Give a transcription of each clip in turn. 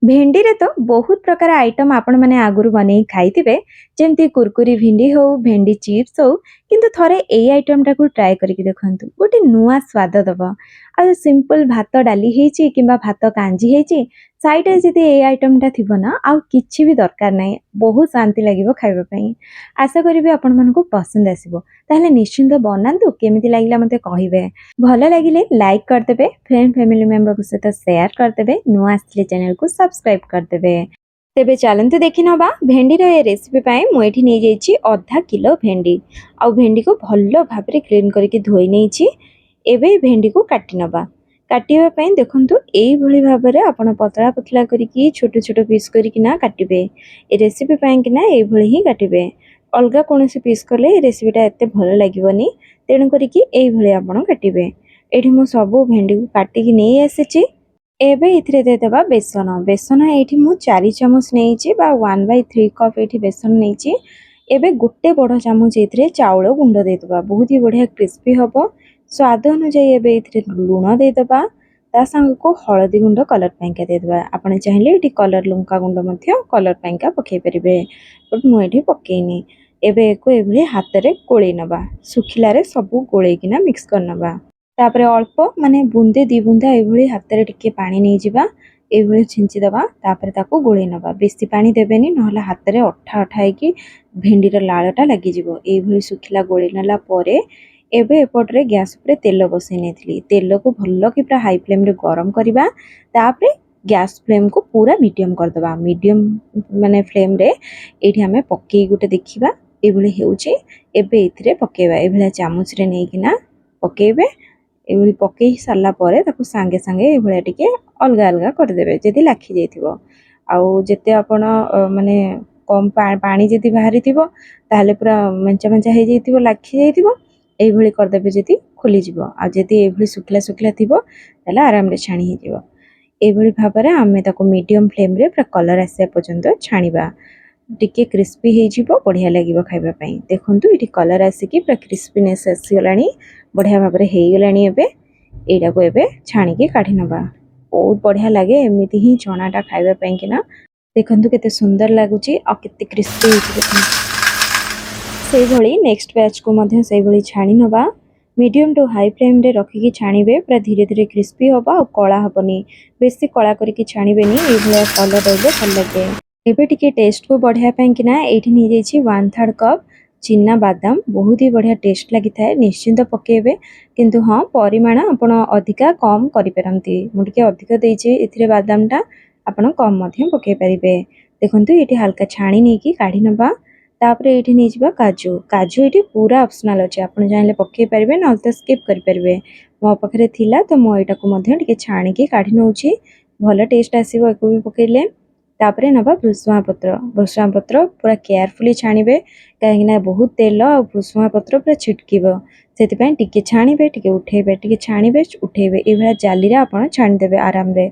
भेंडी रे तो बहुत प्रकार आइटम आपण माने आगुरु बनै खाइथिबे जेमती कुरकुरी भिंडी हो भेंडी चिप्स हो किंतु थरे एई आइटम टाकू ट्राई करके देखंतु गोटे नुआ स्वाद दबो आ सिंपल भात डाली हेची किंबा भात कांजी हेची साइड रे जदी एई आइटम टा थिबो ना आ किछि भी दरकार नै बहुत शांति लागिवो खाइबा पई आशा करिबे आपण मानको पसंद आसीबो ताहले निश्चिंत बनांतु केमिति लागिला मते कहिबे भल लगिले लाइक करदेबे फ्रेंड फैमिली मेंबर को सहित शेयर करदेबे नुआ आसले चैनल को सब्सक्राइब करदेबे तेबे चलंतु देखि नबा भेंडी रे रेसिपी पाए मु एठी नै जाईची आधा किलो भेंडी आ भेंडी को भल्लो भाबरे क्लीन करके धोई नैची एबे भेंडी को काटी नबा काटिबा पई देखंतु एई भली भाबरे आपण पतला पतला करके छोट छोट पीस करके ना काटिबे ए रेसिपी पाए कि ना एई भली ही काटिबे अलगा कोनोसी पीस करले ए रेसिपीटा एते भलो लागिबोनी तेणु करके एई भली आपण काटिबे एठी मु सबो भेंडी को काटिकी नै आसीची एबे इथिरे दे देबा बेसन बेसन एठी मु 4 चामच नेइची बा 1/3 कप एठी बेसन नेइची एबे गुट्टे बड़ चामच इथिरे चाउल गुंड दे देबा बहुत ही बढ़िया क्रिस्पी हबो स्वाद अनुसार एबे इथिरे लूण दे देबा ता संग को हळदी गुंड कलर पैंका दे देबा आपण चाहिले एठी कलर लंका गुंड मध्य कलर पैंका पके परिबे बट मु एठी पकेनी एबे एको एभली हाथ रे गोळी नबा सुखिला रे सब गोळी किना मिक्स कर नबा तापरे अल्प माने बुंदे दी बुंदा एभली हाथ रे टिके पानी नै जिबा एभली छिंची दबा तापरे ताको गोळी नबा बेसी पानी देबेनी नहले हाथ रे अठा अठा की भेंडी र लाळटा लागि जिवो एभली सुखिला गोळी नला परे एबे एपटरे गैस ऊपर तेल बसै नेथली तेल को भल्लो कि पूरा हाई फ्लेम रे गरम करिबा तापरे गैस फ्लेम को पूरा मीडियम कर दबा मीडियम माने फ्लेम रे एठी हमें पक्की गुटे देखिबा एभली हेउची एबे इथिरे पकेबा एभला चामच रे नै किना पकेबे एभली पकेई सारला परे ताको संगे संगे एभला टिके अलगा अलगा कर देबे जदी लाखी जाइथिबो आउ जेते आपण माने कम पानी जदी बाहरी थिबो ताहले पूरा मंचा मंचा हे जाइथिबो लाखी जाइथिबो एभली कर देबे जदी खुली जिवो आ जदी एभली सुखला सुखला थिबो ताले आराम रे छाणी हे जिवो एभली भाबरे हमें ताको मीडियम फ्लेम रे पूरा कलर आसे पर्यंत छाणीबा टिके क्रिस्पी हे जिवो बढ़िया लागिवो खाइबा पई देखंतु इठी कलर आसी कि पूरा क्रिस्पीनेस आसी गलानी बढ़िया भाबरे हे गलानी एबे एडा को एबे छाणी के काढी नबा बहुत बढ़िया लागे एमिति ही चनाटा खाइबा पई कि ना देखंतु केते सुंदर लागुची आ केते क्रिस्पी हे सेई भली नेक्स्ट बैच को मध्य सेई भली छाणी नबा मीडियम टू हाई फ्लेम रे रखिकी छाणीबे पूरा धीरे धीरे क्रिस्पी होबा और कला हबनी बेसी कला करके छाणीबेनी ए भलिया कलर रहले भल लागे एबे टिके टेस्ट को बढ़िया पई कि ना एठी नि जाईची 1/3 कप चिन्ना बादाम बहुत ही बढ़िया टेस्ट लागि थाए निश्चिंत पकेबे किंतु हां परिमाण आपण अधिका कम करि परंती मु टिके अधिक देइची इथिरे बादामटा आपण कम मध्य पके परिबे देखंतु एठी हल्का छाणी नै की काढी नबा तापरे एठी नै जिबा काजू काजू एठी पूरा ऑप्शनल अछि आपण चाहिले पके परिबे न तो स्किप करि परिबे मो पखरे थिला तो मो एटा को मध्य टिके छाणी के काढी नउची भलो टेस्ट आसीबो एको भी पकेले तापरे नबा भुसुआ पत्र पूरा केयरफुली छाणीबे काहे ना बहुत तेल आ भुसुआ पत्र पूरा छिटकीबो सेति पय टिके छाणीबे टिके उठेबे टिके छाणीबे उठेबे एभला जाली रे आपण छाणी देबे आराम रे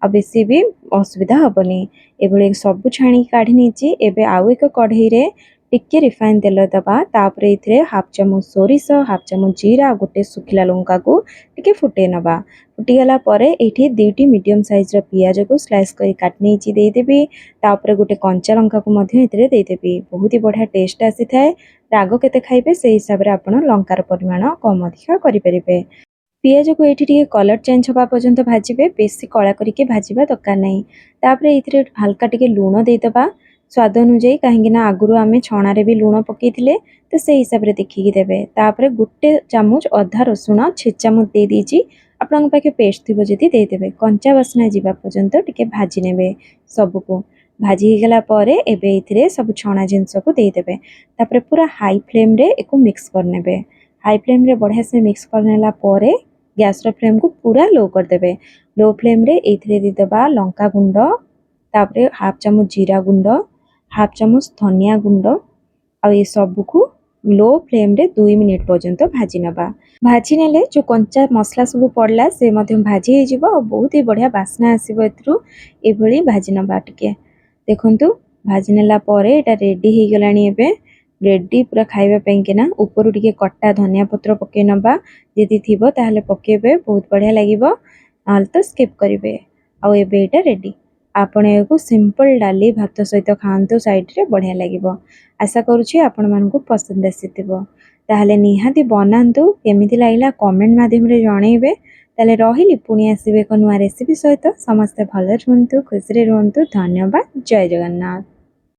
आ बेसी भी असुविधा हबनी एभले सब छाणी काढी नीची एबे आउ एक कढ़ई रे टिके रिफाइन तेल दबा तापरे इथिरे हाफ चामच सोरिष हाफ चामच जीरा गोटे सुखिला लंका को टिके फुटे नबा फुटी गला परे एठी दुईटी मीडियम साइज रो पियाज को स्लाइस करी काट नेची देई देबी तापरे गोटे कंचा लंका को मध्य इथिरे देई देबी बहुत ही बढ़िया टेस्ट आसी थाए राग केते खाइबे से हिसाब रे आपण लंकार परिमाण कम अधिक करि परिबे पियाज को एठी टिके कलर चेंज होबा पर्यंत भाजिबे बेसी कळा करिके भाजिबा दरकार नै तापरे इथिरे हल्का टिके लूण देई दबा स्वाद अनुसार कहीं आगुरी आम छणा भी लुण पकई तो से हिसाब से देखिकी देवे तापर गोटे चामच अधा रसुण छेचा मु दे दीची आपण पाखे पेस्ट थी जदि देदेवे कंचा बास्ना जावा पर्यंत टिके भाजी नेबे सबको भाजी गला परे एबे इथिरे सब छणा जिंस को देदेवे तापर पूरा हाई फ्लेम रे एको मिक्स करनेबे हाई फ्लेम रे बढ़िया से मिक्स करनेला परे गैस रो फ्लेम को पूरा लो कर देबे लो फ्लेम रे इथिरे दी देबा लंका गुंड तापर हाफ चामच जीरा गुंड हाफ चामच धनिया गुंड आ ये सब को लो फ्लेम रे 2 मिनिट पर्यंत भाजी नबा भाजी नेले जो कंचा मसला सब पड़ला से मध्य भाजी हे जिवो और बहुत ही बढ़िया बास्ना आसीबो एथरु एभली भाजी नबा टिके देखंतु भाजी नेला परे एटा रेडी हे गलानी एबे रेडी पूरा खाइबा पई केना ऊपर टिके कट्टा धनिया पत्र पके नबा जदी थिबो ताहले पकेबे बहुत बढ़िया लागिबो आल तो स्किप करिवे आ एबे एटा रेडी ଆପଣ ଏହାକୁ ସିମ୍ପଲ୍ ଡାଲି ଭାତ ସହିତ ଖାଆନ୍ତୁ, ସାଇଡ଼୍ରେ ବଢ଼ିଆ ଲାଗିବ। ଆଶା କରୁଛି ଆପଣମାନଙ୍କୁ ପସନ୍ଦ ଆସିଥିବ। ତାହେଲେ ନିହାତି ବନାନ୍ତୁ, କେମିତି ଲାଗିଲା କମେଣ୍ଟ ମାଧ୍ୟମରେ ଜଣେଇବେ। ତାହେଲେ ରହିଲି, ପୁଣି ଆସିବେ ଏକ ନୂଆ ରେସିପି ସହିତ। ସମସ୍ତେ ଭଲରେ ରୁହନ୍ତୁ, ଖୁସିରେ ରୁହନ୍ତୁ। ଧନ୍ୟବାଦ। ଜୟ ଜଗନ୍ନାଥ।